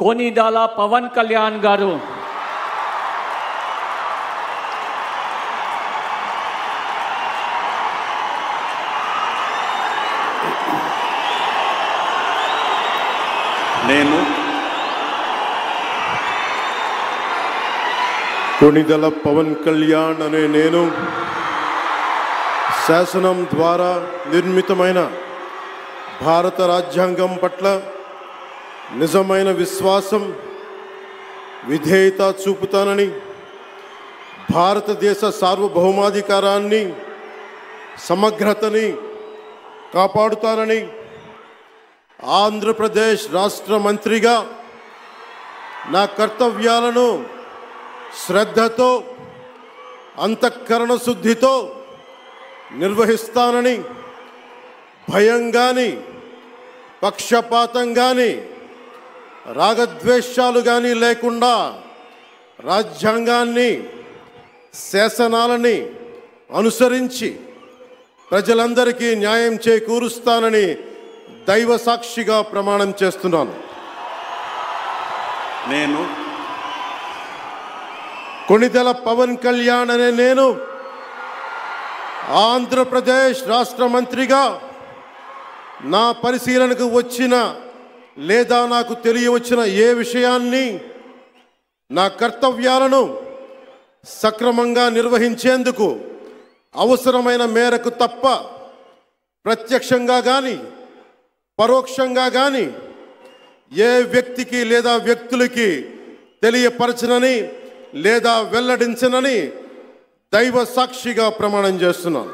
कोनिदाला पवन कल्याण गारू నేను కొనిదల పవన్ కళ్యాణ్ అనే నేను శాసనం ద్వారా నిర్మితమైన భారత రాజ్యాంగం పట్ల నిజమైన విశ్వాసం విధేయత చూపుతానని భారతదేశ సార్వభౌమాధికారాన్ని సమగ్రతని కాపాడుతానని ఆంధ్రప్రదేశ్ రాష్ట్ర మంత్రిగా నా కర్తవ్యాలను శ్రద్ధతో అంతఃకరణ శుద్ధితో నిర్వహిస్తానని భయం గాని పక్షపాతం గాని రాగద్వేషాలు గాని లేకుండా రాజ్యాంగాన్ని శాసనాలని అనుసరించి ప్రజలందరికీ న్యాయం చేకూరుస్తానని దైవ సాక్షిగా ప్రమాణం చేస్తున్నాను. నేను కొనిదెల పవన్ కళ్యాణ్ అనే నేను ఆంధ్రప్రదేశ్ రాష్ట్ర మంత్రిగా నా పరిశీలనకు వచ్చిన లేదా నాకు తెలియవచ్చిన ఏ విషయాన్ని నా కర్తవ్యాలను సక్రమంగా నిర్వహించేందుకు అవసరమైన మేరకు తప్ప ప్రత్యక్షంగా కానీ పరోక్షంగా కానీ ఏ వ్యక్తికి లేదా వ్యక్తులకి తెలియపరచనని లేదా వెల్లడించనని దైవ సాక్షిగా ప్రమాణం చేస్తున్నాను.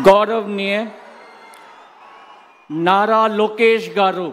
गौरवनीय नारा लोकेश गारू।